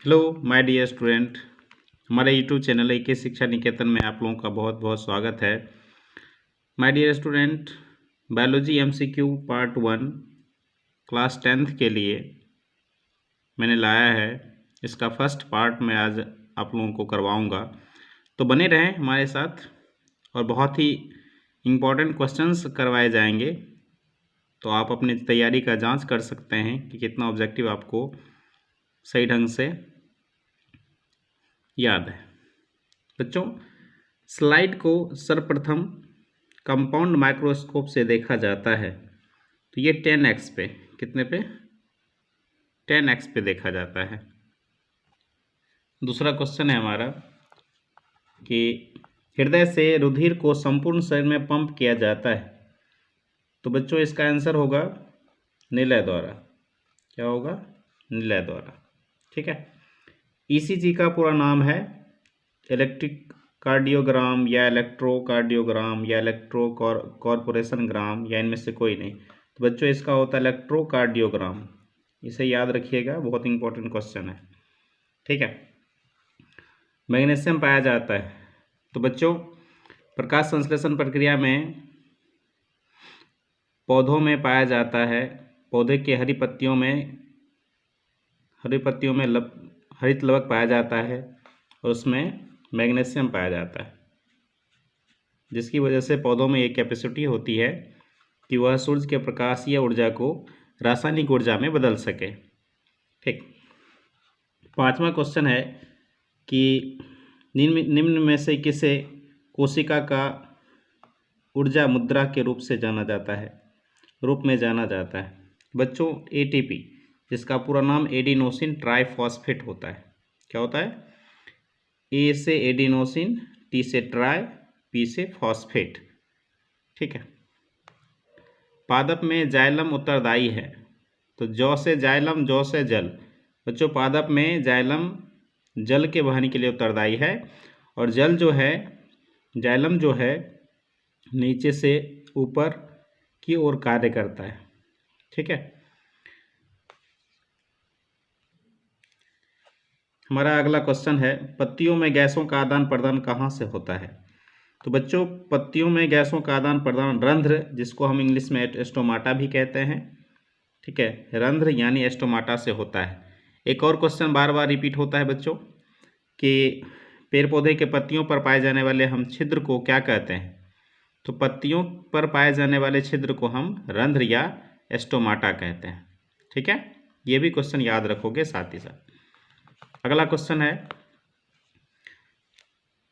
Hello my dear student. हमारे YouTube channel AK Shiksha निकेतन में आप लोगों का बहुत बहुत स्वागत है। My dear student, biology MCQ part 1 class 10th के लिए मैंने लाया है। इसका फर्स्ट पार्ट मैं आज आप लोगों को करवाऊंगा, तो बने रहें हमारे साथ और बहुत ही इम्पोर्टेंट क्वेश्चंस करवाए जाएंगे। तो आप अपनी तैयारी का जांच कर सकते हैं कि कितना ऑब्जेक्टिव आपको सही ढंग से याद है। बच्चों, स्लाइड को सर्वप्रथम कंपाउंड माइक्रोस्कोप से देखा जाता है तो ये 10x पे, कितने पे? 10x पे देखा जाता है। दूसरा क्वेश्चन है हमारा कि हृदय से रुधिर को संपूर्ण शरीर में पंप किया जाता है, तो बच्चों इसका आंसर होगा निलय द्वारा। क्या होगा? निलय द्वारा। ठीक है। ECG का पूरा नाम है इलेक्ट्रिक कार्डियोग्राम या इलेक्ट्रोकार्डियोग्राम या इलेक्ट्रो कॉर्पोरेशन ग्राम या इनमें से कोई नहीं। तो बच्चों इसका होता है इलेक्ट्रोकार्डियोग्राम। इसे याद रखिएगा, बहुत इंपॉर्टेंट क्वेश्चन है। ठीक है। मैग्नीशियम पाया जाता है, तो बच्चों प्रकाश संश्लेषण प्रक्रिया में पौधों में पाया जाता है। पौधे के हरी पत्तियों में हरित लवक पाया जाता है और उसमें मैग्नीशियम पाया जाता है, जिसकी वजह से पौधों में एक कैपेसिटी होती है कि वह सूर्य के प्रकाशीय ऊर्जा को रासायनिक ऊर्जा में बदल सके। ठीक। पांचवा क्वेश्चन है कि निम्न में से किसे कोशिका का ऊर्जा मुद्रा के रूप में जाना जाता है? बच्चों ATP, जिसका पूरा नाम एडिनोसिन ट्राइफॉस्फेट होता है। क्या होता है? A से एडिनोसिन, T से ट्राई, P से फॉस्फेट। ठीक है। पादप में जाइलम उत्तरदायी है, तो जौ से जाइलम, जौ से जल। बच्चों पादप में जाइलम जल के वहन के लिए उत्तरदायी है और जाइलम जो है नीचे से ऊपर की ओर कार्य करता है। ठीक है। हमारा अगला क्वेश्चन है, पत्तियों में गैसों का आदान प्रदान कहाँ से होता है? तो बच्चों पत्तियों में गैसों का आदान प्रदान रंध्र, जिसको हम इंग्लिश में एस्टोमाटा भी कहते हैं। ठीक है, रंध्र यानी एस्टोमाटा से होता है। एक और क्वेश्चन बार बार रिपीट होता है बच्चों कि पेड़ पौधे के पत्तियों पर पाए जाने वाले हम छिद्र को क्या कहते हैं? तो पत्तियों पर पाए जाने वाले छिद्र को हम रंध्र या एस्टोमाटा कहते हैं। ठीक है, ये भी क्वेश्चन याद रखोगे साथ ही साथ। अगला क्वेश्चन है,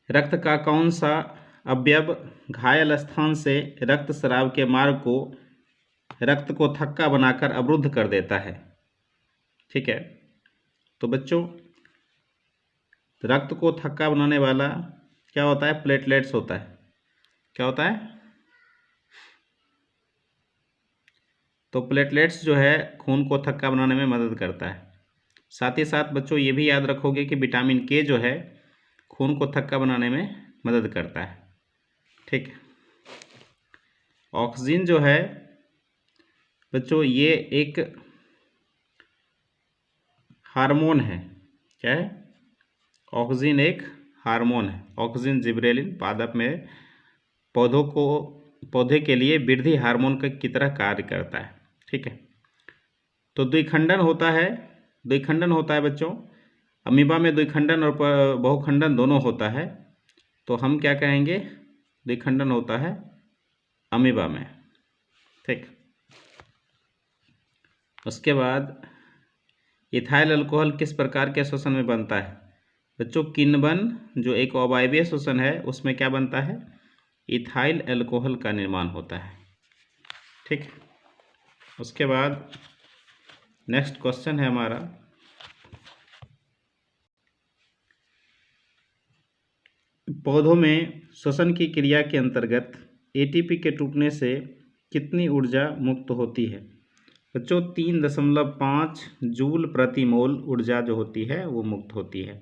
रक्त का कौन सा अवयव घायल स्थान से रक्त स्राव के मार्ग को रक्त को थक्का बनाकर अवरुद्ध कर देता है? ठीक है, तो बच्चों रक्त को थक्का बनाने वाला क्या होता है? प्लेटलेट्स होता है। क्या होता है? तो प्लेटलेट्स जो है खून को थक्का बनाने में मदद करता है। साथ ही साथ बच्चों ये भी याद रखोगे कि विटामिन K जो है खून को थक्का बनाने में मदद करता है। ठीक। ऑक्सीजन जो है बच्चों ये एक हार्मोन है। क्या है? ऑक्सीजन एक हार्मोन है। ऑक्सीजन जिबरेलिन पादप में पौधे के लिए वृद्धि हार्मोन की तरह कार्य करता है। ठीक है। तो द्विखंडन होता है बच्चों। अमीबा में द्विखंडन और बहुखंडन दोनों होता है, तो हम क्या कहेंगे? द्विखंडन होता है अमीबा में। ठीक। उसके बाद इथाइल अल्कोहल किस प्रकार के श्वसन में बनता है? बच्चों किण्वन जो एक अवायवीय श्वसन है उसमें क्या बनता है? इथाइल अल्कोहल का निर्माण होता है। ठीक। उसके बाद नेक्स्ट क्वेश्चन है हमारा, पौधों में श्वसन की क्रिया के अंतर्गत ATP के टूटने से कितनी ऊर्जा मुक्त होती है? बच्चों 3.5 जूल प्रति मोल ऊर्जा जो होती है वो मुक्त होती है।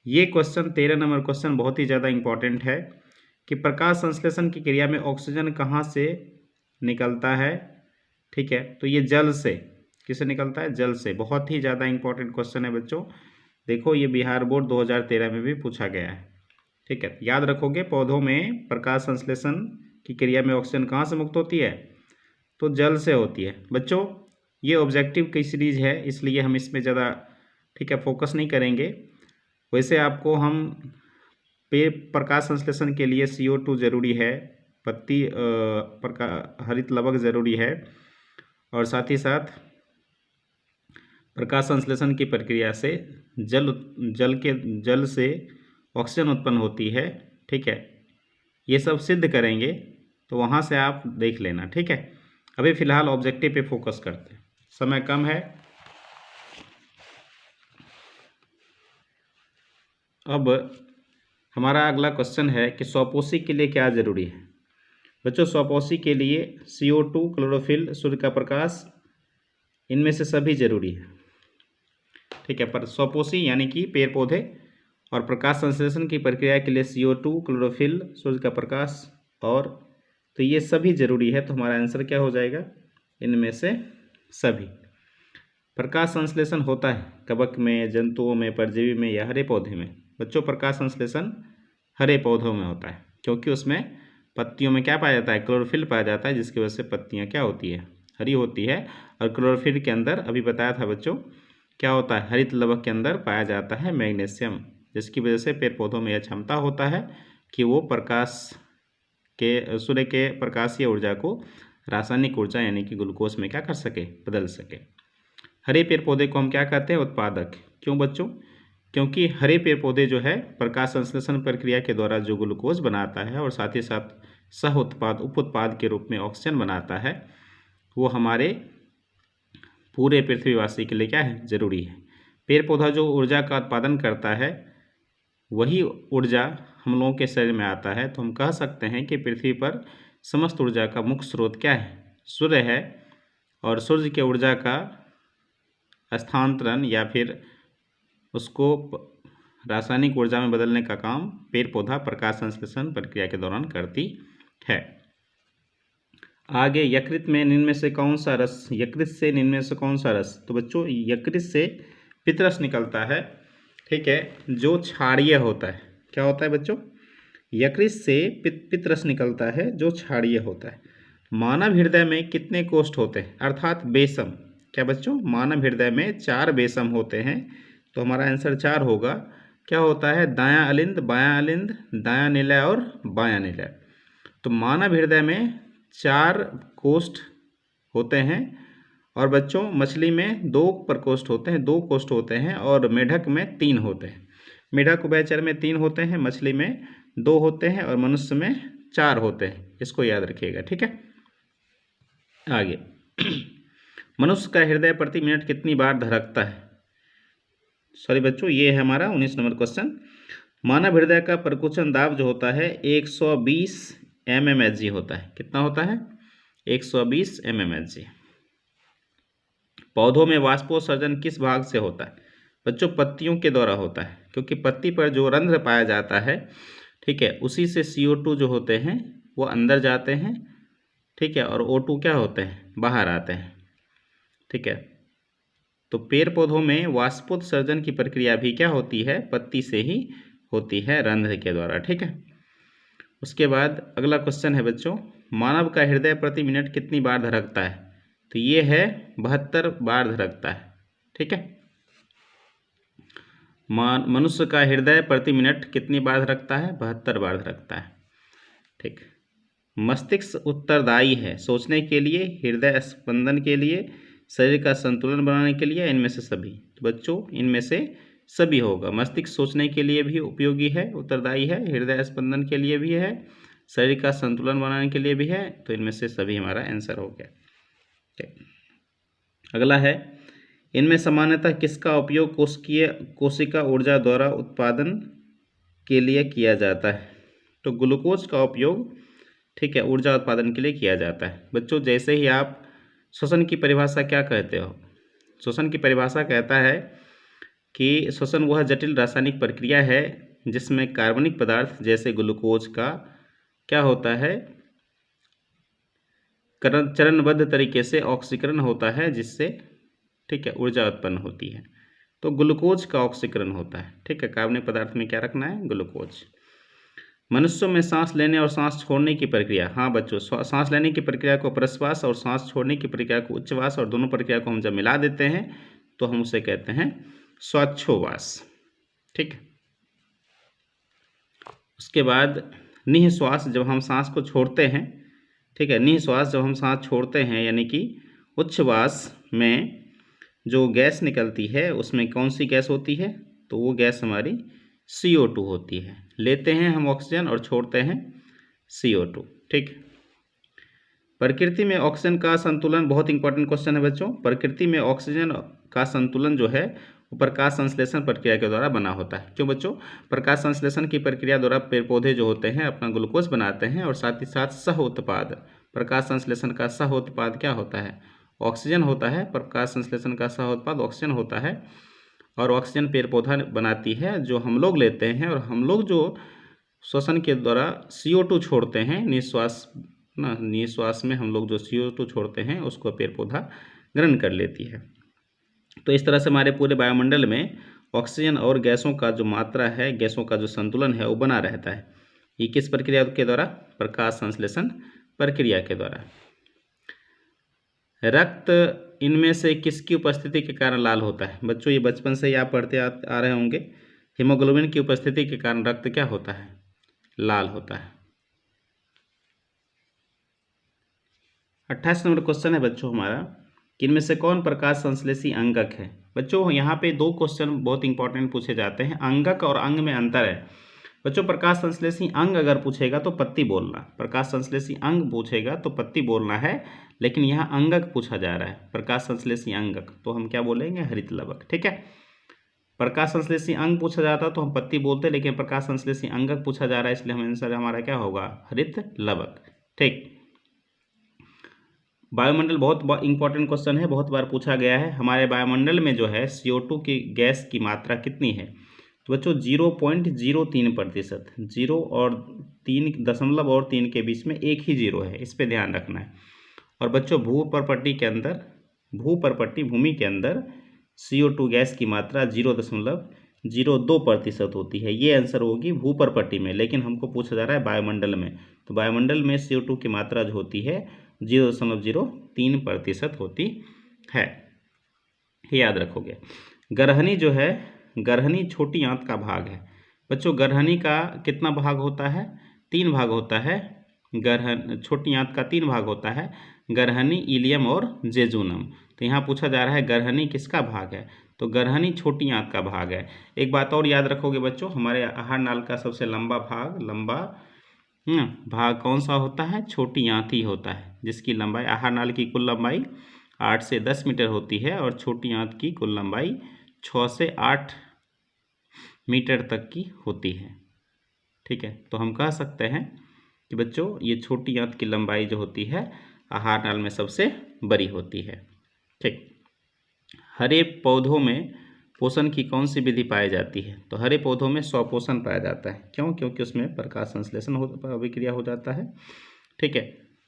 ये क्वेश्चन 13 नंबर क्वेश्चन बहुत ही ज़्यादा इंपॉर्टेंट है कि प्रकाश संश्लेषण की क्रिया में ऑक्सीजन कहाँ से निकलता है? ठीक है, तो ये जल से। किससे निकलता है? जल से। बहुत ही ज़्यादा इंपॉर्टेंट क्वेश्चन है बच्चों, देखो ये बिहार बोर्ड 2013 में भी पूछा गया है। ठीक है, याद रखोगे पौधों में प्रकाश संश्लेषण की क्रिया में ऑक्सीजन कहाँ से मुक्त होती है? तो जल से होती है। बच्चों ये ऑब्जेक्टिव की सीरीज है, इसलिए हम इसमें ज़्यादा ठीक है फोकस नहीं करेंगे। वैसे आपको हम प्रकाश संश्लेषण के लिए CO2 जरूरी है, पत्ती हरित लवक जरूरी है, और साथ ही साथ प्रकाश संश्लेषण की प्रक्रिया से जल से ऑक्सीजन उत्पन्न होती है। ठीक है, ये सब सिद्ध करेंगे तो वहाँ से आप देख लेना। ठीक है, अभी फ़िलहाल ऑब्जेक्टिव पे फोकस करते हैं, समय कम है। अब हमारा अगला क्वेश्चन है कि स्वपोषी के लिए क्या ज़रूरी है? बच्चों स्वपोषी के लिए CO2, क्लोरोफिल, सूर्य का प्रकाश, इनमें से सभी जरूरी है। ठीक है, पर स्वपोषी यानी कि पेड़ पौधे और प्रकाश संश्लेषण की प्रक्रिया के लिए CO2, क्लोरोफिल, सूर्य का प्रकाश और तो ये सभी जरूरी है। तो हमारा आंसर क्या हो जाएगा? इनमें से सभी। प्रकाश संश्लेषण होता है कवक में, जंतुओं में, परजीवी में या हरे पौधे में? बच्चों प्रकाश संश्लेषण हरे पौधों में होता है, क्योंकि उसमें पत्तियों में क्या पाया जाता है? क्लोरोफिल पाया जाता है, जिसकी वजह से पत्तियाँ क्या होती है? हरी होती है। और क्लोरोफिल के अंदर अभी बताया था बच्चों क्या होता है? हरित लवक के अंदर पाया जाता है मैग्नीशियम, जिसकी वजह से पेड़ पौधों में यह क्षमता होता है कि वो सूर्य के प्रकाशीय ऊर्जा को रासायनिक ऊर्जा यानी कि ग्लूकोज में क्या कर सके? बदल सके। हरे पेड़ पौधे को हम क्या कहते हैं? उत्पादक। क्यों बच्चों? क्योंकि हरे पेड़ पौधे जो है प्रकाश संश्लेषण प्रक्रिया के द्वारा जो ग्लूकोज बनाता है और साथ ही साथ सह उत्पाद उप उत्पाद के रूप में ऑक्सीजन बनाता है, वो हमारे पूरे पृथ्वीवासी के लिए क्या है? जरूरी है। पेड़ पौधा जो ऊर्जा का उत्पादन करता है वही ऊर्जा हम लोगों के शरीर में आता है। तो हम कह सकते हैं कि पृथ्वी पर समस्त ऊर्जा का मुख्य स्रोत क्या है? सूर्य है। और सूर्य के ऊर्जा का स्थानांतरण या फिर उसको रासायनिक ऊर्जा में बदलने का काम पेड़ पौधा प्रकाश संश्लेषण प्रक्रिया के दौरान करती है। आगे यकृत में निम्न से कौन सा रस? यकृत से निम्न से कौन सा रस? तो बच्चों यकृत से पित्तरस निकलता है। ठीक है, जो क्षारीय होता है। क्या होता है बच्चों? यकृत से पित्तरस निकलता है जो क्षारीय होता है। मानव हृदय में कितने कोष्ठ होते हैं? अर्थात बेसम। क्या बच्चों? मानव हृदय में 4 बेसम होते हैं। तो हमारा आंसर 4 होगा। क्या होता है? दायां अलिंद, बायां अलिंद, दायां निलय और बायां निलय। तो मानव हृदय में 4 कोष्ठ होते हैं। और बच्चों मछली में 2 प्रकोष्ठ होते हैं, 2 कोष्ठ होते हैं, और मेढक में 3 होते हैं। मेढक उभयचर में 3 होते हैं, मछली में 2 होते हैं और मनुष्य में 4 होते हैं। इसको याद रखिएगा। ठीक है, आगे मनुष्य का हृदय प्रति मिनट कितनी बार धड़कता है? सॉरी बच्चों, ये है हमारा 19 नंबर क्वेश्चन। मानव हृदय का प्रकुचन दाब जो होता है 120 mmHg होता है। कितना होता है? 120 mmHg। पौधों में वाष्पोत्सर्जन किस भाग से होता है? बच्चों पत्तियों के द्वारा होता है, क्योंकि पत्ती पर जो रंध्र पाया जाता है, ठीक है, उसी से CO2 जो होते हैं वो अंदर जाते हैं। ठीक है, और O2 क्या होते हैं? बाहर आते हैं। ठीक है, तो पेड़ पौधों में वाष्पोत्सर्जन की प्रक्रिया भी क्या होती है? पत्ती से ही होती है, रंध्र के द्वारा। ठीक है, उसके बाद अगला क्वेश्चन है बच्चों, मानव का हृदय प्रति मिनट कितनी बार धड़कता है? तो ये है 72 बार धड़कता है। ठीक है, मनुष्य का हृदय प्रति मिनट कितनी बार धड़कता है? 72 बार धड़कता है। ठीक, मस्तिष्क उत्तरदायी है सोचने के लिए, हृदय स्पंदन के लिए, शरीर का संतुलन बनाने के लिए, इनमें से सभी? तो बच्चों इनमें से सभी होगा। मस्तिष्क सोचने के लिए भी उपयोगी है, उत्तरदायी है, हृदय स्पंदन के लिए भी है, शरीर का संतुलन बनाने के लिए भी है। तो इनमें से सभी हमारा आंसर हो गया। अगला है, इनमें सामान्यतः किसका उपयोग कोशिका ऊर्जा द्वारा उत्पादन के लिए किया जाता है? तो ग्लूकोज का उपयोग, ठीक है, ऊर्जा उत्पादन के लिए किया जाता है। बच्चों जैसे ही आप श्वसन की परिभाषा क्या कहते हो? श्वसन की परिभाषा कहता है कि श्वसन वह जटिल रासायनिक प्रक्रिया है जिसमें कार्बनिक पदार्थ जैसे ग्लूकोज का क्या होता है? चरणबद्ध तरीके से ऑक्सीकरण होता है, जिससे ठीक है ऊर्जा उत्पन्न होती है। तो ग्लूकोज का ऑक्सीकरण होता है। ठीक है, कार्बनिक पदार्थ में क्या रखना है? ग्लूकोज। मनुष्यों में सांस लेने और सांस छोड़ने की प्रक्रिया, हाँ बच्चों, सांस लेने की प्रक्रिया को प्रश्वास और सांस छोड़ने की प्रक्रिया को उच्छ्वास, और दोनों प्रक्रिया को हम जब मिला देते हैं तो हम उसे कहते हैं श्वासोच्छ्वास। ठीक। उसके बाद निःश्वास, जब हम सांस को छोड़ते हैं, ठीक है, निःश्वास जब हम सांस छोड़ते हैं यानी कि उच्छ्वास में जो गैस निकलती है उसमें कौन सी गैस होती है? तो वो गैस हमारी CO2 होती है। लेते हैं हम ऑक्सीजन और छोड़ते हैं CO2। ठीक। प्रकृति में ऑक्सीजन का संतुलन, बहुत इंपॉर्टेंट क्वेश्चन है बच्चों। प्रकृति में ऑक्सीजन का संतुलन जो है वो प्रकाश संश्लेषण प्रक्रिया के द्वारा बना होता है। क्यों बच्चों? प्रकाश संश्लेषण की प्रक्रिया द्वारा पेड़ पौधे जो होते हैं अपना ग्लूकोज बनाते हैं, और साथ ही साथ सह उत्पाद, प्रकाश संश्लेषण का सह उत्पाद क्या होता है? ऑक्सीजन होता है। प्रकाश संश्लेषण का सह उत्पाद ऑक्सीजन होता है, और ऑक्सीजन पेड़ पौधा बनाती है जो हम लोग लेते हैं, और हम लोग जो श्वसन के द्वारा CO2 छोड़ते हैं, निश्वास में हम लोग जो CO2 छोड़ते हैं उसको पेड़ पौधा ग्रहण कर लेती है। तो इस तरह से हमारे पूरे वायुमंडल में ऑक्सीजन और गैसों का जो मात्रा है, गैसों का जो संतुलन है वो बना रहता है। ये किस प्रक्रिया के द्वारा? प्रकाश संश्लेषण प्रक्रिया के द्वारा। रक्त इनमें से किसकी उपस्थिति के कारण लाल होता है? बच्चों ये बचपन से ही आप पढ़ते आ रहे होंगे। हीमोग्लोबिन की उपस्थिति के कारण रक्त क्या होता है? लाल होता है। 28 नंबर क्वेश्चन है बच्चों हमारा कि इनमें से कौन प्रकाश संश्लेषी अंगक है? बच्चों यहाँ पे दो क्वेश्चन बहुत इंपॉर्टेंट पूछे जाते हैं। अंगक और अंग में अंतर है बच्चों। प्रकाश संश्लेषी अंग अगर पूछेगा तो पत्ती बोलना, प्रकाश संश्लेषी अंग पूछेगा तो पत्ती बोलना है, लेकिन यहाँ अंगक पूछा जा रहा है, प्रकाश संश्लेषी अंगक, तो हम क्या बोलेंगे? हरित लवक। ठीक है, प्रकाश संश्लेषी अंग पूछा जाता तो हम पत्ती बोलते, लेकिन प्रकाश संश्लेषी अंगक पूछा जा रहा है इसलिए हम आंसर हमारा क्या होगा? हरित लवक। ठीक। वायुमंडल बहुत इंपॉर्टेंट क्वेश्चन है, बहुत बार पूछा गया है। हमारे वायुमंडल में जो है CO2 की गैस की मात्रा कितनी है? तो बच्चों 0.03%। 0 और 3.3 के बीच में एक ही जीरो है, इस पे ध्यान रखना है। और बच्चों भूपर्पट्टी के अंदर, भूमि के अंदर CO2 गैस की मात्रा 0.02% होती है। ये आंसर होगी भूपर्पट्टी में, लेकिन हमको पूछा जा रहा है वायुमंडल में, तो वायुमंडल में CO2 की मात्रा जो होती है 0.03% होती है, याद रखोगे। गर्हनी जो है, गर्हनी छोटी आंत का भाग है। बच्चों गर्हनी का कितना भाग होता है? 3 भाग होता है। छोटी आंत का 3 भाग होता है, गर्हनी, इलियम और जेजुनम। तो यहाँ पूछा जा रहा है गर्हनी किसका भाग है? तो गर्हनी छोटी आंत का भाग है। एक बात और याद रखोगे बच्चों, हमारे आहार नाल का सबसे लंबा भाग कौन सा होता है? छोटी आंत ही होता है, जिसकी लंबाई, आहार नाल की कुल लंबाई 8 से 10 मीटर होती है, और छोटी आंत की कुल लंबाई 6 से 8 मीटर तक की होती है। ठीक है, तो हम कह सकते हैं कि बच्चों ये छोटी आंत की लंबाई जो होती है आहार नाल में सबसे बड़ी होती है। ठीक। हरे पौधों में पोषण की कौन सी विधि पाई जाती है? तो हरे पौधों में स्वपोषण पाया जाता है। क्यों? क्योंकि उसमें प्रकाश संश्लेषण अभिक्रिया हो जाता है। ठीक है,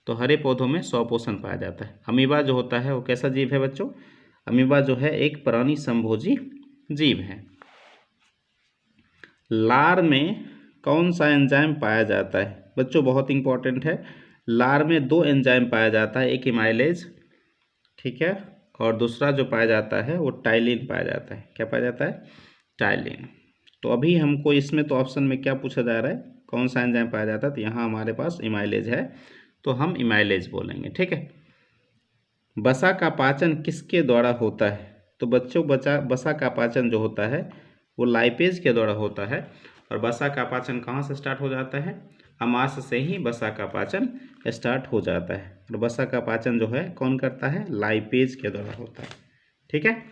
तो हरे पौधों में स्वपोषण पाया जाता है। अमीबा जो होता है वो कैसा जीव है बच्चों? अमीबा जो है एक प्राणी संभोजी जीव है। लार में कौन सा एंजाइम पाया जाता है? बच्चों बहुत इंपॉर्टेंट है। लार में 2 एंजाइम पाया जाता है, एक इमाइलेज, ठीक है, और दूसरा जो पाया जाता है वो टाइलिन पाया जाता है। क्या पाया जाता है? टाइलिन। तो अभी हमको इसमें तो ऑप्शन में क्या पूछा जा रहा है? कौन सा एंजाइम पाया जाता है? तो यहाँ हमारे पास इमाइलेज है, तो हम इमाइलेज बोलेंगे। ठीक है। वसा का पाचन किसके द्वारा होता है? तो बच्चों वसा का पाचन जो होता है वो लाइपेज के द्वारा होता है। और वसा का पाचन कहाँ से स्टार्ट हो जाता है? अमाश से ही वसा का पाचन स्टार्ट हो जाता है। और वसा का पाचन जो है कौन करता है? लाइपेज के द्वारा होता है। ठीक है।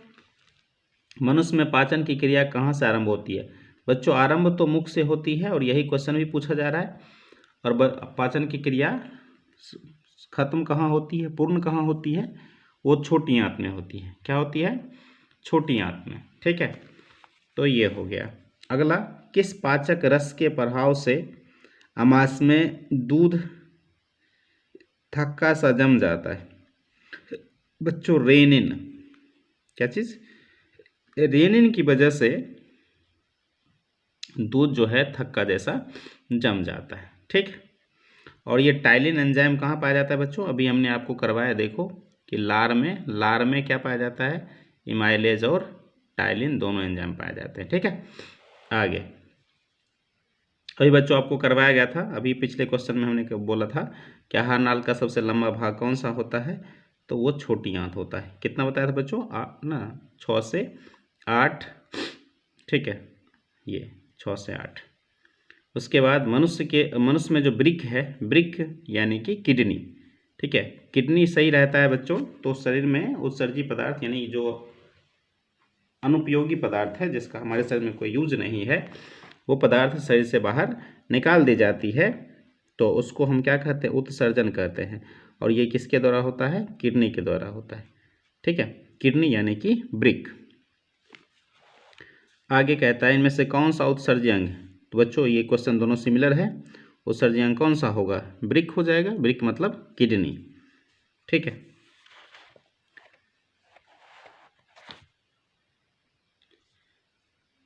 मनुष्य में पाचन की क्रिया कहाँ से आरंभ होती है? बच्चों आरंभ तो मुख से होती है, और यही क्वेश्चन भी पूछा जा रहा है। और पाचन की क्रिया खत्म कहाँ होती है, पूर्ण कहाँ होती है? वो छोटी आंत में होती है। क्या होती है? छोटी आंत में। ठीक है, तो ये हो गया। अगला, किस पाचक रस के प्रभाव से अमाश में दूध थक्का सा जम जाता है? बच्चों रेनिन। क्या चीज़? रेनिन की वजह से दूध जो है थक्का जैसा जम जाता है। ठीक, और ये टाइलिन एंजाइम कहाँ पाया जाता है बच्चों? अभी हमने आपको करवाया, देखो कि लार में क्या पाया जाता है? इमाइलेज और टाइलिन दोनों एंजाइम पाए जाते हैं। ठीक है, आगे अभी बच्चों आपको करवाया गया था, अभी पिछले क्वेश्चन में हमने बोला था कि आहार नाल का सबसे लंबा भाग कौन सा होता है? तो वो छोटी आंत होता है। कितना बताया था बच्चों? ना 6 से 8। ठीक है, ये 6 से 8। उसके बाद मनुष्य में जो ब्रिक है, ब्रिक यानी कि किडनी। ठीक है, किडनी सही रहता है बच्चों तो शरीर में उत्सर्जी पदार्थ यानी जो अनुपयोगी पदार्थ है जिसका हमारे शरीर में कोई यूज नहीं है, वो पदार्थ शरीर से बाहर निकाल दी जाती है, तो उसको हम क्या कहते हैं? उत्सर्जन कहते हैं। और ये किसके द्वारा होता है? किडनी के द्वारा होता है। ठीक है, किडनी यानी कि ब्रिक। आगे कहता है इनमें से कौन सा उत्सर्जी अंग? तो बच्चों ये क्वेश्चन दोनों सिमिलर है। उत्सर्जी अंग कौन सा होगा? ब्रिक हो जाएगा, ब्रिक मतलब किडनी। ठीक है,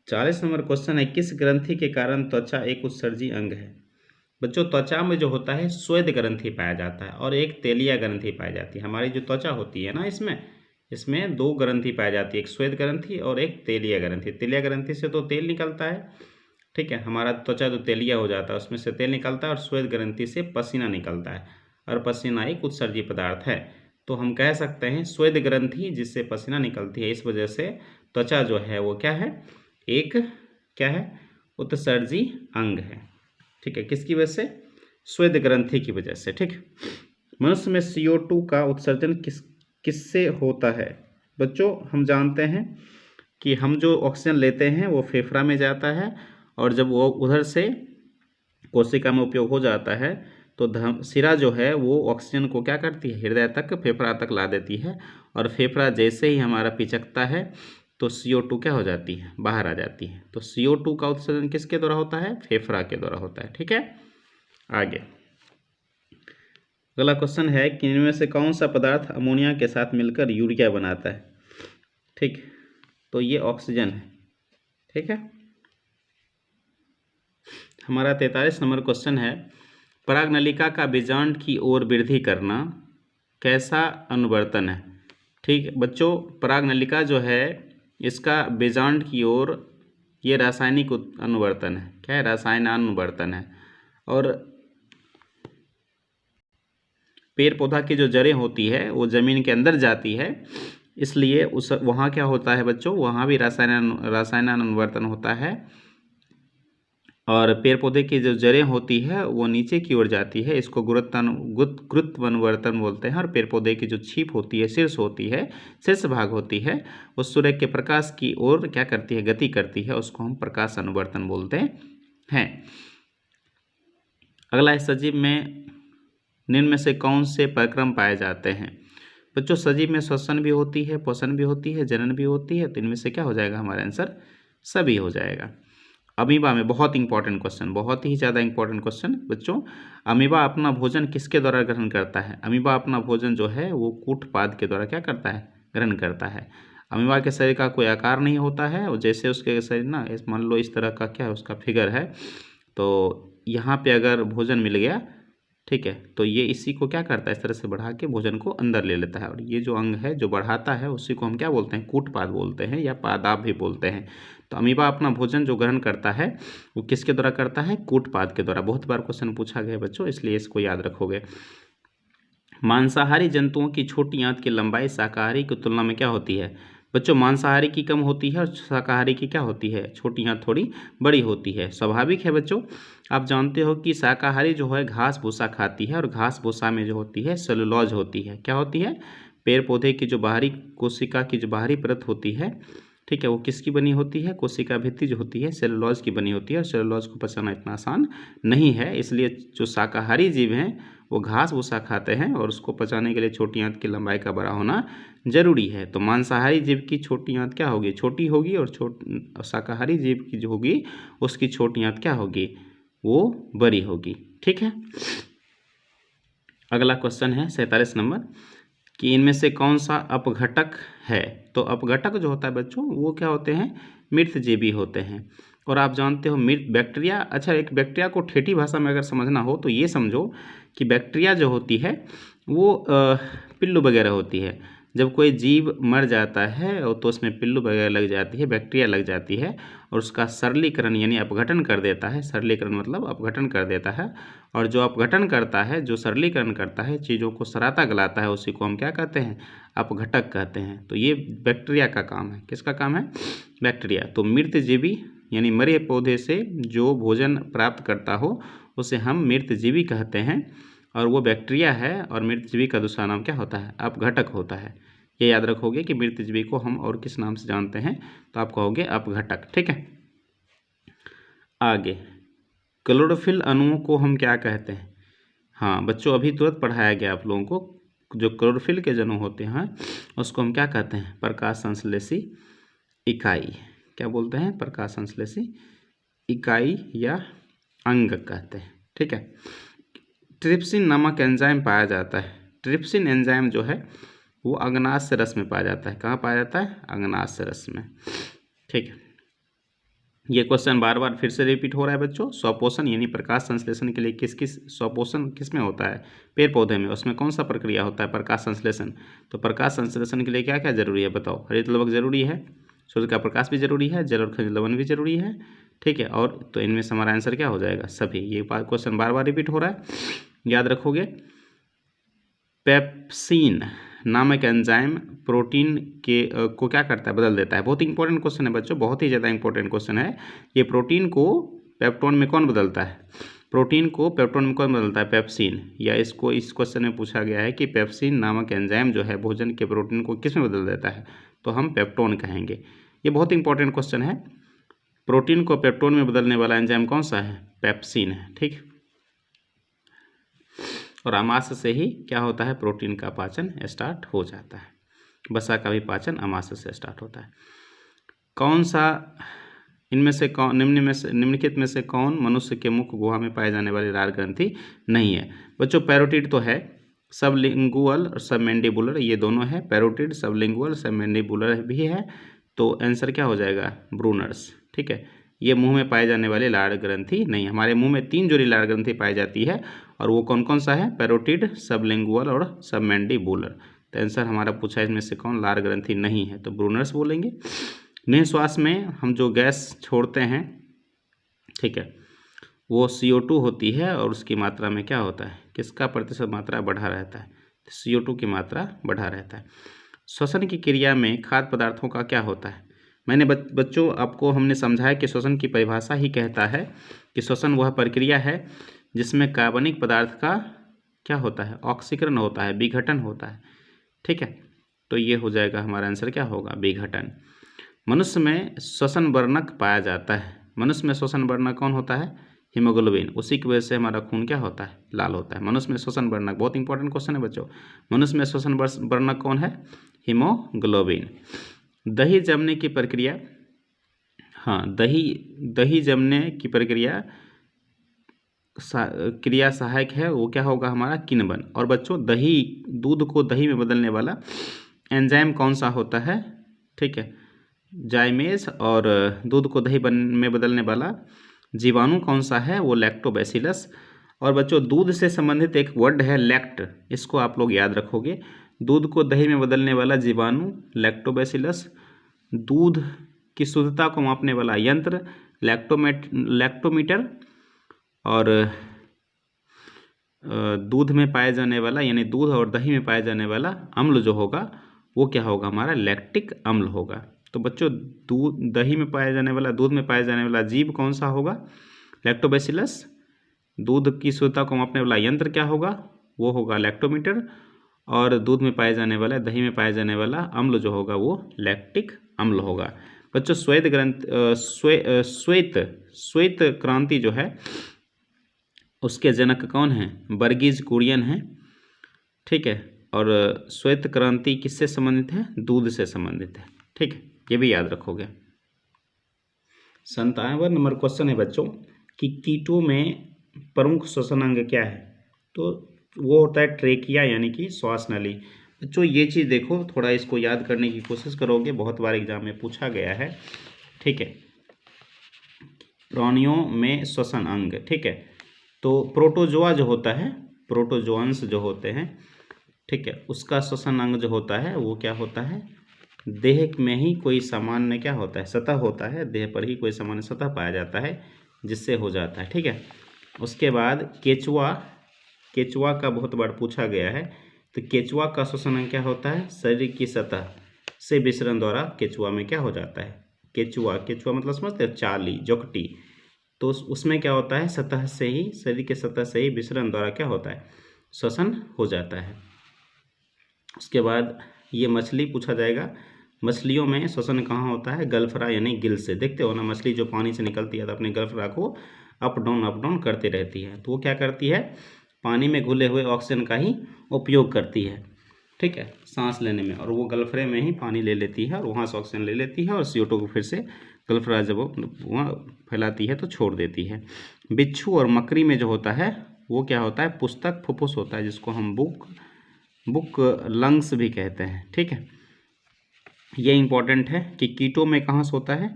40 नंबर क्वेश्चन है, किस ग्रंथि के कारण त्वचा एक उत्सर्जी अंग है? बच्चों त्वचा में जो होता है स्वेद ग्रंथि पाया जाता है और एक तेलिया ग्रंथि पाई जाती है। हमारी जो त्वचा होती है ना, इसमें 2 ग्रंथि पाई जाती है, एक श्वेत ग्रंथि और एक तेलिया ग्रंथि। तेलिया ग्रंथि से तो तेल निकलता है। ठीक है, हमारा त्वचा जो तेलिया हो जाता है उसमें से तेल निकलता है और श्वेत ग्रंथि से पसीना निकलता है, और पसीना एक उत्सर्जी पदार्थ है। तो हम कह सकते हैं श्वेत ग्रंथि जिससे पसीना निकलती है, इस वजह से त्वचा जो है वो क्या है? एक क्या है? उत्सर्जी अंग है। ठीक है, किसकी वजह से? श्वेत ग्रंथि की वजह से। ठीक, मनुष्य में CO2 का उत्सर्जन किससे होता है? बच्चों हम जानते हैं कि हम जो ऑक्सीजन लेते हैं वो फेफड़ा में जाता है, और जब वो उधर से कोशिका में उपयोग हो जाता है तो सिरा जो है वो ऑक्सीजन को क्या करती है? हृदय तक, फेफड़ा तक ला देती है, और फेफड़ा जैसे ही हमारा पिचकता है तो CO2 क्या हो जाती है? बाहर आ जाती है। तो CO2 का उत्सर्जन किसके द्वारा होता है? फेफड़ा के द्वारा होता है। ठीक है, आगे अगला क्वेश्चन है कि इनमें से कौन सा पदार्थ अमोनिया के साथ मिलकर यूरिया बनाता है? ठीक, तो ये ऑक्सीजन है। ठीक है, हमारा 43 नंबर क्वेश्चन है, परागनलिका का बीजांड की ओर वृद्धि करना कैसा अनुवर्तन है? ठीक बच्चों, परागनलिका जो है इसका बीजांड की ओर ये रासायनिक अनुवर्तन है। क्या है? रसायनानुवर्तन है। और पेड़ पौधा की जो जड़ें होती है वो ज़मीन के अंदर जाती है, इसलिए उस वहाँ क्या होता है बच्चों? वहाँ भी रसायनानुवर्तन होता है। और पेड़ पौधे की जो जड़ें होती है वो नीचे की ओर जाती है, इसको गुरुत्वानुवर्तन बोलते हैं। और पेड़ पौधे की जो छीप होती है, शीर्ष होती है, शीर्ष भाग होती है, वो सूर्य के प्रकाश की ओर क्या करती है? गति करती है, उसको हम प्रकाश अनुवर्तन बोलते हैं। अगला, सजीव में निम्न में से कौन से परिक्रम पाए जाते हैं? बच्चों सजीव में श्वसन भी होती है, पोषण भी होती है, जनन भी होती है, तो इनमें से क्या हो जाएगा हमारा आंसर? सभी हो जाएगा। अमीबा में बहुत इंपॉर्टेंट क्वेश्चन, बहुत ही ज़्यादा इंपॉर्टेंट क्वेश्चन बच्चों, अमीबा अपना भोजन किसके द्वारा ग्रहण करता है? अमीबा अपना भोजन जो है वो कूटपाद के द्वारा क्या करता है? ग्रहण करता है। अमीबा के शरीर का कोई आकार नहीं होता है, और जैसे उसके शरीर ना मान लो इस तरह का क्या है उसका फिगर है, तो यहाँ पे अगर भोजन मिल गया, ठीक है, तो ये इसी को क्या करता है? इस तरह से बढ़ा के भोजन को अंदर ले लेता है, और ये जो अंग है जो बढ़ाता है उसी को हम क्या बोलते हैं? कूटपाद बोलते हैं, या पादाप भी बोलते हैं। तो अमीबा अपना भोजन जो ग्रहण करता है वो किसके द्वारा करता है? कूटपाद के द्वारा। बहुत बार क्वेश्चन पूछा गया बच्चों, इसलिए इसको याद रखोगे। मांसाहारी जंतुओं की छोटी आंत की लंबाई शाकाहारी की तुलना में क्या होती है? बच्चों मांसाहारी की कम होती है और शाकाहारी की क्या होती है? छोटी आंत थोड़ी बड़ी होती है। स्वाभाविक है बच्चों, आप जानते हो कि शाकाहारी जो है घास भूसा खाती है, और घास भूसा में जो होती है सेलुलोज होती है। क्या होती है? पेड़ पौधे की जो बाहरी कोशिका की जो बाहरी परत होती है, ठीक है, वो किसकी बनी होती है? कोशिका भित्ति जो होती है सेलुलोज की बनी होती है, और सेलुलोज को पचाना इतना आसान नहीं है, इसलिए जो शाकाहारी जीव हैं वो घास भूसा खाते हैं, और उसको पचाने के लिए छोटी आंत की लंबाई का बड़ा होना जरूरी है। तो मांसाहारी जीव की छोटी आंत क्या होगी? छोटी होगी, और शाकाहारी जीव की जो होगी उसकी छोटी आंत क्या होगी? वो बड़ी होगी। ठीक है, अगला क्वेश्चन है 47 नंबर, कि इनमें से कौन सा अपघटक है। तो अपघटक जो होता है बच्चों वो क्या होते हैं, मृतजीवी होते हैं। और आप जानते हो मृत बैक्टीरिया, अच्छा एक बैक्टीरिया को ठेठी भाषा में अगर समझना हो तो ये समझो कि बैक्टीरिया जो होती है वो पिल्लू वगैरह होती है। जब कोई जीव मर जाता है और तो उसमें पिल्लू वगैरह लग जाती है, बैक्टीरिया लग जाती है और उसका सरलीकरण यानी अपघटन कर देता है। सरलीकरण मतलब अपघटन कर देता है। और जो अपघटन करता है, जो सरलीकरण करता है, चीज़ों को सराता गलाता है, उसी को हम क्या कहते हैं, अपघटक कहते हैं। तो ये बैक्टीरिया का काम है। किसका काम है, बैक्टीरिया। तो मृतजीवी यानी मरे पौधे से जो भोजन प्राप्त करता हो उसे हम मृतजीवी कहते हैं और वो बैक्टीरिया है। और मृतजीवी का दूसरा नाम क्या होता है, अपघटक होता है। ये याद रखोगे कि मृतजीवी को हम और किस नाम से जानते हैं, तो आप कहोगे अपघटक। ठीक है, आगे क्लोरोफिल अणुओं को हम क्या कहते हैं। हाँ बच्चों, अभी तुरंत पढ़ाया गया आप लोगों को। जो क्लोरोफिल के अणु होते हैं उसको हम क्या कहते हैं, प्रकाश संश्लेषी इकाई। क्या बोलते हैं, प्रकाश संश्लेषी इकाई या अंग कहते हैं। ठीक है, ट्रिप्सिन नामक एंजाइम पाया जाता है। ट्रिप्सिन एंजाइम जो है वो अग्नाशय रस में पाया जाता है। कहाँ पाया जाता है, अग्नाशय रस में। ठीक है, ये क्वेश्चन बार बार फिर से रिपीट हो रहा है बच्चों। स्वपोषण यानी प्रकाश संश्लेषण के लिए किस किस, स्वपोषण किस में होता है, पेड़ पौधे में, उसमें कौन सा प्रक्रिया होता है, प्रकाश संश्लेषण। तो प्रकाश संश्लेषण के लिए क्या क्या जरूरी है बताओ, हरित लवक जरूरी है, सूर्य का प्रकाश भी जरूरी है, जल और खनिज लवण भी जरूरी है। ठीक है, और तो इनमें से हमारा आंसर क्या हो जाएगा, सभी। ये क्वेश्चन बार बार रिपीट हो रहा है, याद रखोगे। पेप्सिन नामक एंजाइम प्रोटीन के को क्या करता है, बदल देता है। बहुत इंपॉर्टेंट क्वेश्चन है बच्चों, बहुत ही ज़्यादा इंपॉर्टेंट क्वेश्चन है ये। प्रोटीन को पेप्टोन में कौन बदलता है, प्रोटीन को पेप्टोन में कौन बदलता है, पेप्सिन। या इसको इस क्वेश्चन में पूछा गया है कि पेप्सिन नामक एंजाइम जो है भोजन के प्रोटीन को किस में बदल देता है, तो हम पेप्टोन कहेंगे। ये बहुत इंपॉर्टेंट क्वेश्चन है। प्रोटीन को पेप्टोन में बदलने वाला एंजाइम कौन सा है, पेप्सिन है। ठीक, और अमाशय से ही क्या होता है, प्रोटीन का पाचन स्टार्ट हो जाता है। वसा का भी पाचन अमाशय से स्टार्ट होता है। कौन सा इनमें से कौन, निम्नलिखित में से कौन मनुष्य के मुख गुहा में पाए जाने वाली लाल ग्रंथि नहीं है। बच्चों पैरोटिड तो है, सबलिंगुअल और सबमैंडिबुलर ये दोनों है। पैरोटिड, सबलिंगुअल, सबमैंडिबुलर भी है। तो आंसर क्या हो जाएगा, ब्रूनर्स। ठीक है, ये मुंह में पाए जाने वाले लाड़ ग्रंथि नहीं। हमारे मुंह में 3 जोड़ी लाड़ ग्रंथि पाई जाती है और वो कौन कौन सा है, पैरोटिड, सबलिंगुअल और सबमैंडिबुलर। तो आंसर हमारा पूछा है इसमें से कौन लाड़ ग्रंथि नहीं है, तो ब्रूनर्स बोलेंगे। निःश्वास में हम जो गैस छोड़ते हैं, ठीक है, वो CO2 होती है और उसकी मात्रा में क्या होता है, किसका प्रतिशत मात्रा बढ़ा रहता है, CO2 की मात्रा बढ़ा रहता है। श्वसन की क्रिया में खाद्य पदार्थों का क्या होता है। मैंने बच्चों आपको हमने समझाया कि श्वसन की परिभाषा ही कहता है कि श्वसन वह प्रक्रिया है जिसमें कार्बनिक पदार्थ का क्या होता है, ऑक्सीकरण होता है, विघटन होता है। ठीक है, तो ये हो जाएगा हमारा आंसर क्या होगा, विघटन। मनुष्य में श्वसन वर्णक पाया जाता है। मनुष्य में श्वसन वर्णक कौन होता है, हीमोग्लोबिन। उसी की वजह से हमारा खून क्या होता है, लाल होता है। मनुष्य में श्वसन वर्णक, बहुत इंपॉर्टेंट क्वेश्चन है बच्चों। मनुष्य में श्वसन वर्णक कौन है, हीमोग्लोबिन। दही जमने की प्रक्रिया, हाँ दही जमने की प्रक्रिया क्रिया सहायक है, वो क्या होगा हमारा, किण्वन। और बच्चों दही, दूध को दही में बदलने वाला एंजाइम कौन सा होता है, ठीक है, जाइमेज। और दूध को दही में बदलने वाला जीवाणु कौन सा है, वो लैक्टोबैसिलस। और बच्चों दूध से संबंधित एक वर्ड है लैक्ट, इसको आप लोग याद रखोगे। दूध को दही में बदलने वाला जीवाणु लैक्टोबैसिलस। दूध की शुद्धता को मापने वाला यंत्र लैक्टोमीटर। और दूध में पाए जाने वाला यानी दूध और दही में पाए जाने वाला अम्ल जो होगा वो क्या होगा, हमारा लैक्टिक अम्ल होगा। तो बच्चों दूध, दही में पाया जाने वाला, दूध में पाया जाने वाला जीव कौन सा होगा, लैक्टोबैसिलस। दूध की शुद्धता को मापने वाला यंत्र क्या होगा, वो होगा लैक्टोमीटर। और दूध में पाए जाने वाला, दही में पाए जाने वाला अम्ल जो होगा वो लैक्टिक अम्ल होगा। बच्चों श्वेत क्रांति जो है उसके जनक कौन हैं, वर्गीज कुरियन हैं। ठीक है, और श्वेत क्रांति किससे संबंधित है, दूध से संबंधित है। ठीक है, ये भी याद रखोगे। 57 नंबर क्वेश्चन है बच्चों कि कीटों में प्रमुख श्वसन अंग क्या है। तो वो होता है ट्रेकिया यानी कि श्वास नली। बच्चों ये चीज़ देखो, थोड़ा इसको याद करने की कोशिश करोगे, बहुत बार एग्जाम में पूछा गया है। ठीक है, प्राणियों में श्वसन अंग। ठीक है, तो प्रोटोजोआ जो होता है, प्रोटोजोअन्स जो होते हैं, ठीक है, उसका श्वसन अंग जो होता है वो क्या होता है, देह में ही कोई सामान्य क्या होता है, सतह होता है, देह पर ही कोई सामान्य सतह पाया जाता है जिससे हो जाता है। ठीक है, उसके बाद केचुआ, केचुआ का बहुत बार पूछा गया है। तो केचुआ का श्वसन अंग क्या होता है, शरीर की सतह से विसरण द्वारा केचुआ में क्या हो जाता है, केचुआ, केचुआ मतलब समझते हो, चाली, जोकटी। तो उसमें क्या होता है, सतह से ही, शरीर के सतह से ही विसरण द्वारा क्या होता है, श्वसन हो जाता है। उसके बाद ये मछली पूछा जाएगा, मछलियों में श्वसन कहाँ होता है, गलफरा यानी गिल से। देखते हो ना, मछली जो पानी से निकलती है तो अपने गलफरा को अप डाउन करते रहती है। तो वो क्या करती है, पानी में घुले हुए ऑक्सीजन का ही उपयोग करती है। ठीक है, सांस लेने में, और वो गलफरे में ही पानी ले लेती है और वहाँ से ऑक्सीजन ले लेती है और CO2 को फिर से गलफरा जब वहाँ फैलाती है तो छोड़ देती है। बिच्छू और मकड़ी में जो होता है वो क्या होता है, पुस्तक फुफ्फुस होता है, जिसको हम बुक लंग्स भी कहते हैं। ठीक है, ये इंपॉर्टेंट है कि कीटों में कहाँ से होता है।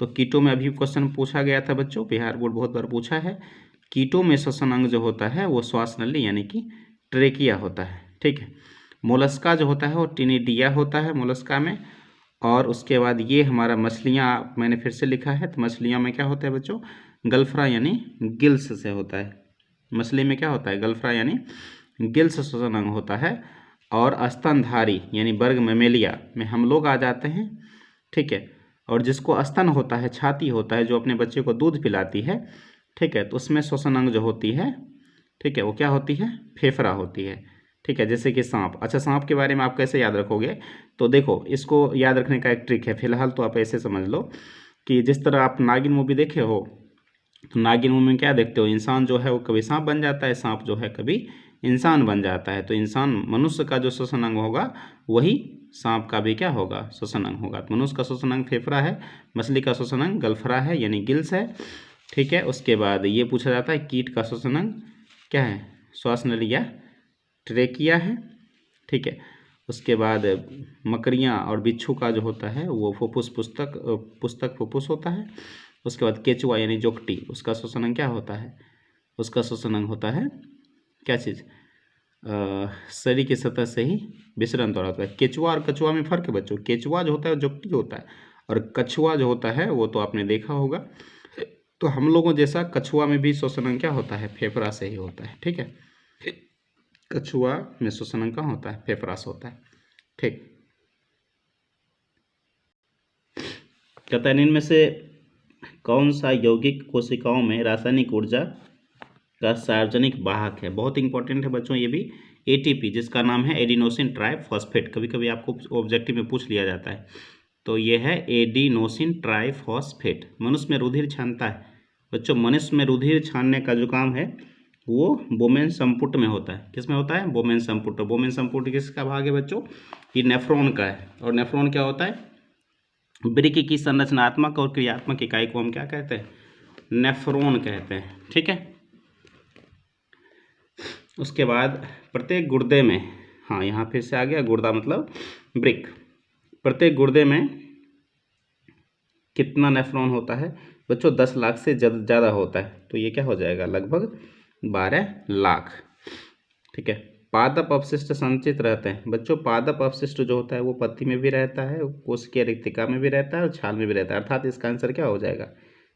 तो कीटों में अभी क्वेश्चन पूछा गया था बच्चों, बिहार बोर्ड बहुत बार पूछा है। कीटों में श्वसन अंग जो होता है वो श्वास नली यानी कि ट्रेकिया होता है। ठीक है, मोलस्का जो होता है वो टिनिडिया होता है मोलस्का में। और उसके बाद ये हमारा मछलियाँ, मैंने फिर से लिखा है, तो मछलियों में क्या होता है बच्चों, गल्फ्रा यानी गिल्स से होता है। मछली में क्या होता है, गल्फ्रा यानी गिल्स श्वसन अंग होता है। और स्तनधारी यानी वर्ग मेमेलिया में हम लोग आ जाते हैं। ठीक है, और जिसको स्तन होता है, छाती होता है, जो अपने बच्चे को दूध पिलाती है। ठीक है, तो उसमें श्वसन अंग जो होती है, ठीक है, वो क्या होती है, फेफड़ा होती है। ठीक है, जैसे कि सांप। अच्छा, सांप के बारे में आप कैसे याद रखोगे, तो देखो इसको याद रखने का एक ट्रिक है। फिलहाल तो आप ऐसे समझ लो कि जिस तरह आप नागिन मूवी देखे हो, तो नागिन मूवी में क्या देखते हो, इंसान जो है वो कभी सांप बन जाता है, सांप जो है कभी इंसान बन जाता है। तो इंसान, मनुष्य का जो श्वसन अंग होगा वही सांप का भी क्या होगा, श्वसन अंग होगा। तो मनुष्य का श्वसन अंग फेफड़ा है, मछली का श्वसन अंग गलफरा है यानी गिल्स है। ठीक है, उसके बाद ये पूछा जाता है कीट का श्वसन अंग क्या है, श्वास नली या ट्रेकिया है। ठीक है, उसके बाद मकड़ियाँ और बिच्छू का जो होता है वो पुस्तक फुफ्फुस होता है। उसके बाद केचुआ यानी जोकटी, उसका श्वसन अंग क्या होता है, उसका श्वसन अंग होता है क्या चीज़, शरीर की सतह से ही विसरण द्वारा होता है। केचुआ और कछुआ में फर्क है बच्चों, केचुआ जो होता है जोकटी होता है, और कछुआ जो होता है वो तो आपने देखा होगा। तो हम लोगों जैसा कछुआ में भी श्वसन अंग क्या होता है, फेफड़ा से ही होता है। ठीक है, कछुआ में श्वसन अंग कहाँ होता है, फेफड़ा से होता है। ठीक, कहता है इनमें से कौन सा यौगिक कोशिकाओं में रासायनिक ऊर्जा का सार्वजनिक वाहक है। बहुत इंपॉर्टेंट है बच्चों ये भी। ATP, जिसका नाम है एडिनोसिन ट्राइफॉस्फेट, कभी कभी आपको ऑब्जेक्टिव में पूछ लिया जाता है। तो ये है एडिनोसिन ट्राइफॉस्फेट। मनुष्य में रुधिर छानता है बच्चों, मनुष्य में रुधिर छानने का जो काम है वो बोमेन संपुट में होता है। किस में होता है, बोमेन संपुट। बोमेन संपुट किसका भाग है बच्चों, ये नेफ्रॉन का है। और नेफ्रॉन क्या होता है, वृक्क की संरचनात्मक और क्रियात्मक इकाई को हम क्या कहते हैं, नेफ्रॉन कहते हैं। ठीक है, उसके बाद प्रत्येक गुर्दे में, हाँ यहाँ फिर से आ गया, गुर्दा मतलब वृक्क। प्रत्येक गुर्दे में कितना नेफ्रॉन होता है बच्चों, 10 लाख से ज़्यादा होता है। तो ये क्या हो जाएगा, लगभग 12 लाख। ठीक है, पादप अपशिष्ट संचित रहते हैं बच्चों। पादप अपशिष्ट जो होता है वो पत्ती में भी रहता है, कोशिकीय रिक्तिका में भी रहता है और छाल में भी रहता है। अर्थात इसका आंसर क्या हो जाएगा,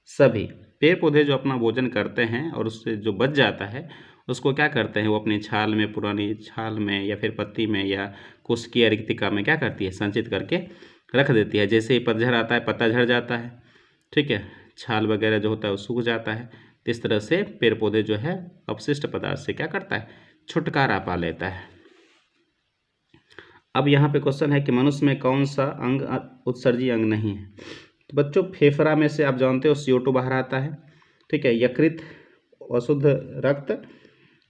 सभी। पेड़ पौधे जो अपना भोजन करते हैं और उससे जो बच जाता है उसको क्या करते हैं, वो अपनी छाल में, पुरानी छाल में या फिर पत्ती में या कोशिकीय रिक्तिका में क्या करती है, संचित करके रख देती है। जैसे ही पतझड़ आता है, पत्ता झड़ जाता है, ठीक है, छाल वगैरह जो होता है वो सूख जाता है। तो इस तरह से पेड़ पौधे जो है अपशिष्ट पदार्थ से क्या करता है, छुटकारा पा लेता है। अब यहाँ पे क्वेश्चन है कि मनुष्य में कौन सा अंग उत्सर्जी अंग नहीं है। तो बच्चों फेफड़ा में से आप जानते हो CO2 बाहर आता है। ठीक है, यकृत अशुद्ध रक्त,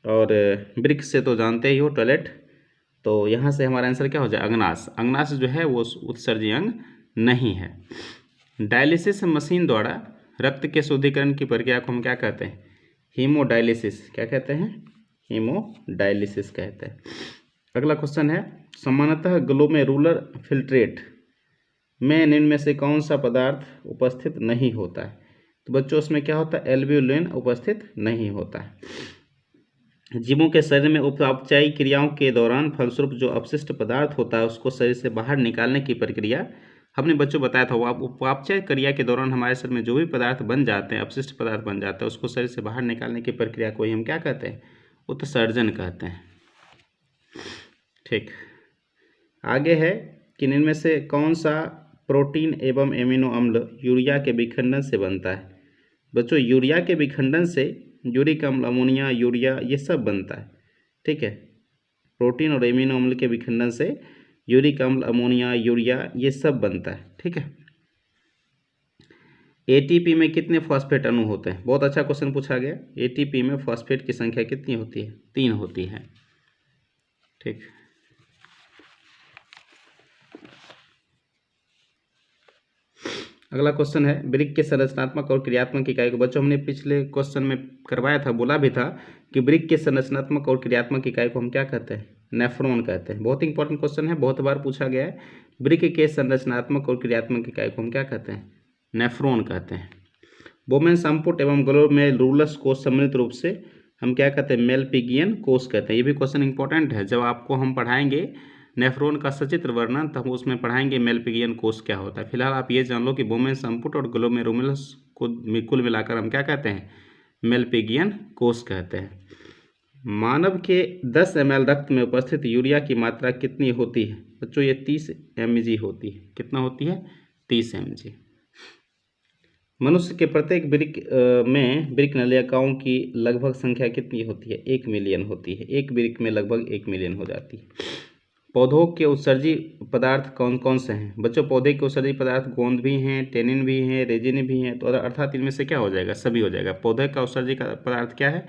और वृक्क से तो जानते ही हो, टॉयलेट। तो यहाँ से हमारा आंसर क्या हो जाए, अंगनाश। अंगनाश जो है वो उत्सर्जी अंग नहीं है। डायलिसिस मशीन द्वारा रक्त के शुद्धिकरण की प्रक्रिया को हम क्या कहते हैं, हीमोडायलिसिस। क्या कहते हैं, हीमोडायलिसिस कहते हैं। अगला क्वेश्चन है, सामान्यतः ग्लोमेरुलर फिल्ट्रेट में निम्न में से कौन सा पदार्थ उपस्थित नहीं होता है? तो बच्चों उसमें क्या होता है? एल्ब्यूलिन उपस्थित नहीं होता है। जीवों के शरीर में उपचायी क्रियाओं के दौरान फलस्वरूप जो अपशिष्ट पदार्थ होता है उसको शरीर से बाहर निकालने की प्रक्रिया हमने बच्चों बताया था। वो उपापचय क्रिया के दौरान हमारे शरीर में जो भी पदार्थ बन जाते हैं, अपशिष्ट पदार्थ बन जाते हैं, उसको शरीर से बाहर निकालने की प्रक्रिया को ही हम क्या कहते हैं? उत्सर्जन कहते हैं। ठीक, आगे है कि इनमें से कौन सा प्रोटीन एवं एमिनो अम्ल यूरिया के विखंडन से बनता है? बच्चों यूरिया के विखंडन से यूरिक अम्ल, अमोनिया, यूरिया ये सब बनता है। ठीक है, प्रोटीन और एमिनो अम्ल के विखंडन से यूरिक अम्ल, अमोनिया, यूरिया ये सब बनता है। ठीक है, एटीपी में कितने फॉस्फेट अणु होते हैं? बहुत अच्छा क्वेश्चन पूछा गया। एटीपी में फॉस्फेट की संख्या कितनी होती है? 3 होती है। ठीक, अगला क्वेश्चन है, वृक्क के संरचनात्मक और क्रियात्मक इकाई को बच्चों हमने पिछले क्वेश्चन में करवाया था, बोला भी था कि वृक्क के संरचनात्मक और क्रियात्मक इकाई को हम क्या कहते हैं? नेफ्रॉन कहते हैं। बहुत इंपॉर्टेंट क्वेश्चन है, बहुत बार पूछा गया है। वृक्क के संरचनात्मक और क्रियात्मक इकाई को हम क्या कहते हैं? नेफ्रॉन कहते हैं। बोमेन संपुट एवं ग्लोमेरुलस को सम्मिलित रूप से हम क्या कहते हैं? मेलपिगियन कोष कहते हैं। ये भी क्वेश्चन इंपॉर्टेंट है। जब आपको हम पढ़ाएंगे नेफ्रॉन का सचित्र वर्णन, तब उसमें पढ़ाएंगे मेलपिगियन कोष क्या होता है। फिलहाल आप ये जान लो कि बोमेन संपुट और ग्लोमेरुलस को कुल मिलाकर हम क्या कहते हैं? मेलपिगियन कोष कहते हैं। मानव के 10 ml रक्त में उपस्थित यूरिया की मात्रा कितनी होती है? बच्चों ये 30 mg होती है। कितना होती है? 30 mg। मनुष्य के प्रत्येक वृक्क नलिकाओं की लगभग संख्या कितनी होती है? 1 मिलियन होती है। एक वृक्क में लगभग 1 मिलियन हो जाती है। पौधों के उत्सर्जी पदार्थ कौन कौन से हैं? बच्चों पौधे के उत्सर्जी पदार्थ गोंद भी हैं, टेनिन भी हैं, रेजिन भी हैं। तो अर्थात इनमें से क्या हो जाएगा? सभी हो जाएगा। पौधे का उत्सर्जी का पदार्थ क्या है?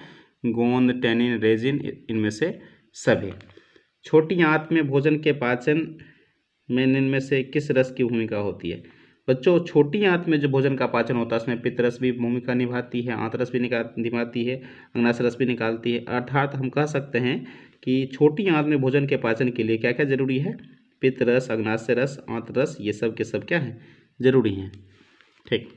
गोंद, टेनिन, रेजिन, इनमें से सभी। छोटी आंत में भोजन के पाचन में इनमें से किस रस की भूमिका होती है? बच्चों छोटी आंत में जो भोजन का पाचन होता है उसमें पित्त रस भी भूमिका निभाती है, आंत रस भी निभाती है, अग्नाशय रस भी निकालती है। अर्थात हम कह सकते हैं कि छोटी आंत में भोजन के पाचन के लिए क्या क्या जरूरी है? पित्त रस, अग्नाशय रस, आंत रस, ये सब के सब क्या है? जरूरी हैं। ठीक,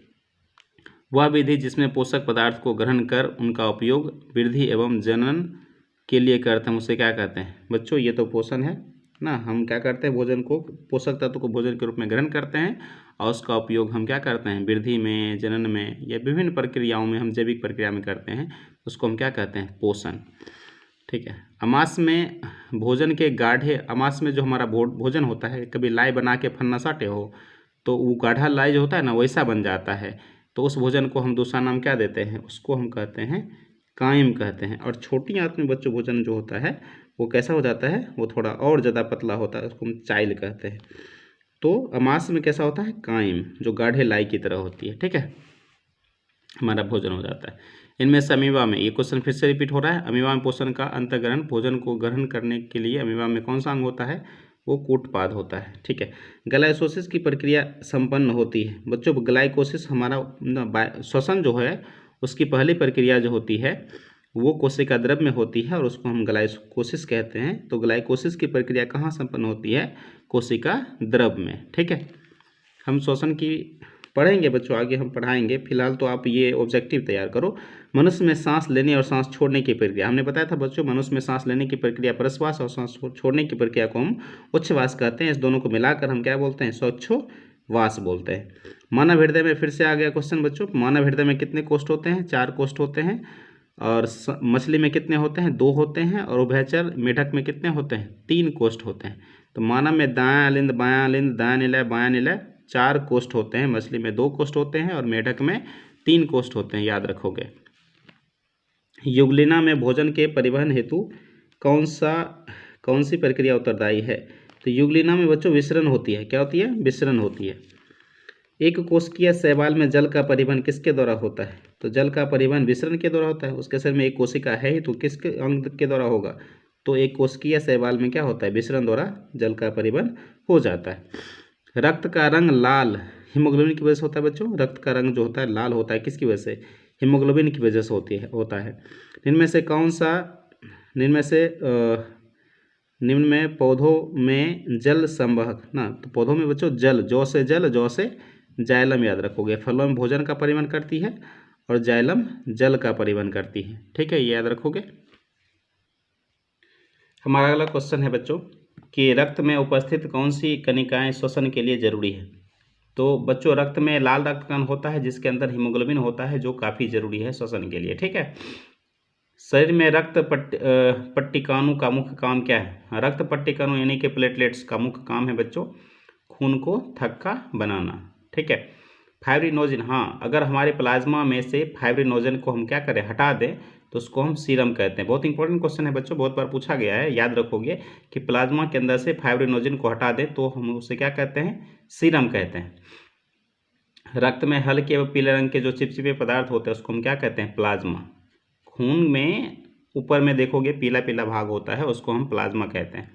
वह विधि जिसमें पोषक पदार्थ को ग्रहण कर उनका उपयोग वृद्धि एवं जनन के लिए करते हैं उसे क्या कहते हैं? बच्चों ये तो पोषण है ना। हम क्या करते हैं? भोजन को, पोषक तत्व को भोजन के रूप में ग्रहण करते हैं और उसका उपयोग हम क्या करते हैं? वृद्धि में, जनन में या विभिन्न प्रक्रियाओं में, हम जैविक प्रक्रिया में करते हैं, उसको हम क्या कहते हैं? पोषण। ठीक है, अमास में भोजन के गाढ़े, अमास में जो हमारा भोजन होता है, कभी लाई बना के फन्ना साटे हो तो वो गाढ़ा लाई जो होता है ना वैसा बन जाता है। तो उस भोजन को हम दूसरा नाम क्या देते हैं? उसको हम कहते हैं कायम कहते हैं। और छोटी आंत में बच्चों भोजन जो होता है वो कैसा हो जाता है? वो थोड़ा और ज़्यादा पतला होता है, उसको हम चाइल कहते हैं। तो अमास में कैसा होता है? कायम, जो गाढ़े लाई की तरह होती है। ठीक है, हमारा भोजन हो जाता है। इनमें से अमीबा में, ये क्वेश्चन फिर से रिपीट हो रहा है, अमीबा में पोषण का अंतःग्रहण, भोजन को ग्रहण करने के लिए अमीबा में कौन सा अंग होता है? वो कूटपाद होता है। ठीक है, ग्लाइकोसिस की प्रक्रिया संपन्न होती है। बच्चों ग्लाइकोसिस हमारा श्वसन जो है उसकी पहली प्रक्रिया जो होती है वो कोशिका द्रव में होती है और उसको हम ग्लाइकोसिस कहते हैं। तो ग्लाइकोसिस की प्रक्रिया कहाँ संपन्न होती है? कोशिका द्रव में। ठीक है, हम श्वसन की पढ़ेंगे बच्चों, आगे हम पढ़ाएंगे। फिलहाल तो आप ये ऑब्जेक्टिव तैयार करो। मनुष्य में सांस लेने और सांस छोड़ने की प्रक्रिया, हमने बताया था बच्चों, मनुष्य में सांस लेने की प्रक्रिया प्रश्वास और सांस छोड़ने की प्रक्रिया को हम उच्छ्वास कहते हैं। इस दोनों को मिलाकर हम क्या बोलते हैं? श्वासोच्छ्वास बोलते हैं। मानव हृदय में फिर से आ गया क्वेश्चन बच्चों, मानव हृदय में कितने कोष्ठ होते हैं? 4 कोष्ठ होते हैं। और मछली में कितने होते हैं? 2 होते हैं। और उभयचर मेढक में कितने होते हैं? 3 कोष्ठ होते हैं। तो मानव में दायां अलिंद, बायां अलिंद, दायां निलय, बायां निलय 4 कोष्ठ होते हैं। मछली में 2 कोष्ठ होते हैं और मेढक में 3 कोष्ठ होते हैं, याद रखोगे। युगलिना में भोजन के परिवहन हेतु कौन सी प्रक्रिया उत्तरदायी है? तो युगलिना में बच्चों विसरण होती है। क्या होती है? विसरण होती है। एक कोशिकीय शैवाल में जल का परिवहन किसके द्वारा होता है? तो जल का परिवहन विसरण के द्वारा होता है। उसके शरीर में एक कोशिका है ही, तो किसके अंग के द्वारा होगा? तो एक कोशिकीय शैवाल में क्या होता है? विसरण द्वारा जल का परिवहन हो जाता है। रक्त का रंग लाल हीमोग्लोबिन की वजह से होता है बच्चों। रक्त का रंग जो होता है लाल होता है, किसकी वजह से? हीमोग्लोबिन की वजह से होता है। इनमें से निम्न में पौधों में जल संवाहक ना, तो पौधों में बच्चों जल, जौ से जल, जौ से जाइलम याद रखोगे। फलों में भोजन का परिवहन करती है और जाइलम जल का परिवहन करती है। ठीक है, ये याद रखोगे। हमारा अगला क्वेश्चन है बच्चों कि रक्त में उपस्थित कौन सी कणिकाएं श्वसन के लिए जरूरी है। तो बच्चों रक्त में लाल रक्त कण होता है जिसके अंदर हीमोग्लोबिन होता है जो काफ़ी जरूरी है श्वसन के लिए। ठीक है। शरीर में रक्त पट्टिकाणु का मुख्य काम क्या है। रक्त पट्टिकाणु यानी कि प्लेटलेट्स का मुख्य काम है बच्चों खून को थक्का बनाना। ठीक है। फाइब्रिनोजन, हाँ, अगर हमारे प्लाज्मा में से फाइब्रिनोजन को हम क्या करें, हटा दें, तो उसको हम सीरम कहते हैं। बहुत इंपॉर्टेंट क्वेश्चन है बच्चों, बहुत बार पूछा गया है, याद रखोगे कि प्लाज्मा के अंदर से फाइब्रिनोजन को हटा दें तो हम उसे क्या कहते हैं, सीरम कहते हैं। रक्त में हल्के व पीले रंग के जो चिपचिपे पदार्थ होते हैं उसको हम क्या कहते हैं, प्लाज्मा। खून में ऊपर में देखोगे पीला पीला भाग होता है, उसको हम प्लाज्मा कहते हैं।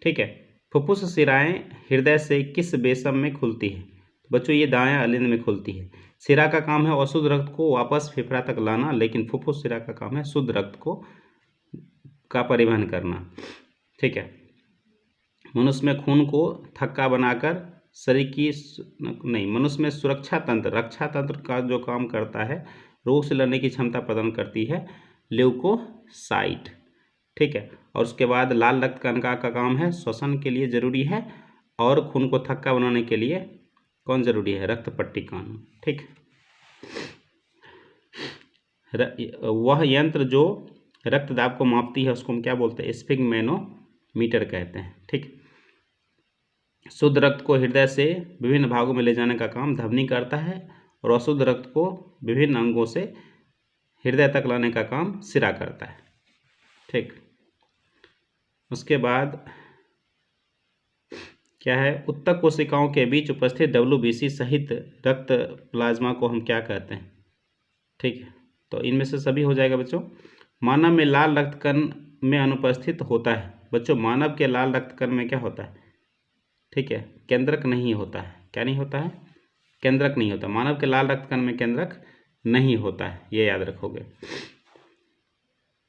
ठीक है। फुफ्फुस शिराएं हृदय से किस बेसम में खुलती है। बच्चों ये दायां अलिंद में खुलती है। शिरा का काम है अशुद्ध रक्त को वापस फेफड़ा तक लाना, लेकिन फुफ्फुस शिरा का काम है शुद्ध रक्त का परिवहन करना। ठीक है। मनुष्य में खून को थक्का बनाकर शरीर की मनुष्य में रक्षा तंत्र का जो काम करता है, रोग से लड़ने की क्षमता प्रदान करती है ल्यूकोसाइट। ठीक है। और उसके बाद लाल रक्त कणिका का काम है श्वसन के लिए जरूरी है, और खून को थक्का बनाने के लिए कौन जरूरी है, रक्त पट्टिकाणु। ठीक। वह यंत्र जो रक्तदाब को मापती है उसको हम क्या बोलते हैं, स्फिग्मेनोमीटर कहते हैं। ठीक। शुद्ध रक्त को हृदय से विभिन्न भागों में ले जाने का काम धमनी करता है, और अशुद्ध रक्त को विभिन्न अंगों से हृदय तक लाने का काम सिरा करता है। ठीक। उसके बाद क्या है, उत्तक कोशिकाओं के बीच उपस्थित WBC सहित रक्त प्लाज्मा को हम क्या कहते हैं। ठीक है, तो इनमें से सभी हो जाएगा बच्चों। मानव में लाल रक्त कण में अनुपस्थित होता है। बच्चों मानव के लाल रक्त कण में क्या होता है, ठीक है, केंद्रक नहीं होता है। क्या नहीं होता है, केंद्रक नहीं होता। मानव के लाल रक्त कण में केंद्रक नहीं होता है, ये याद रखोगे।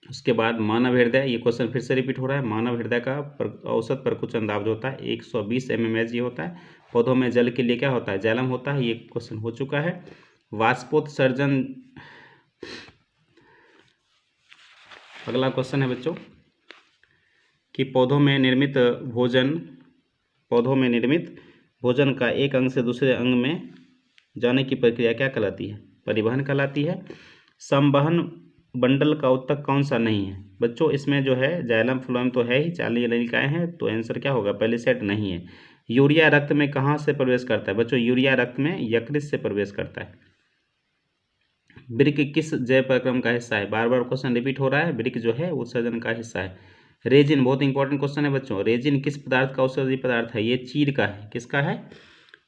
उसके बाद मानव हृदय, ये क्वेश्चन फिर से रिपीट हो रहा है। मानव हृदय का औसत परकुचन दाब जो होता है 120 mmHg होता है। पौधों में जल के लिए क्या होता है, जैलम होता है, ये क्वेश्चन हो चुका है। वाष्पोत्सर्जन, अगला क्वेश्चन है बच्चों कि पौधों में निर्मित भोजन का एक अंग से दूसरे अंग में जाने की प्रक्रिया क्या कहलाती है, परिवहन कहलाती है। संवहन बंडल का उत्तक कौन सा नहीं है। बच्चों इसमें जो है जाइलम फ्लोएम तो है ही, 40 नलिकाएं हैं, तो आंसर क्या होगा, पेलिसेट नहीं है। यूरिया रक्त में कहाँ से प्रवेश करता है। बच्चों यूरिया रक्त में यकृत से प्रवेश करता है। वृक्क किस जैव प्रक्रम का हिस्सा है। बार बार क्वेश्चन रिपीट हो रहा है, वृक्क जो है उत्सर्जन का हिस्सा है। रेजिन, बहुत इंपॉर्टेंट क्वेश्चन है बच्चों। रेजिन किस पदार्थ का उत्सर्जित पदार्थ है, ये चीड़ का है। किसका है,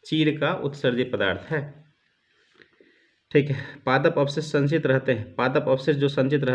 चीड़ का उत्सर्जित पदार्थ है। ठीक है। पादप अवशेष संचित रहते हैं। पादप अवशेष जो संचित रहते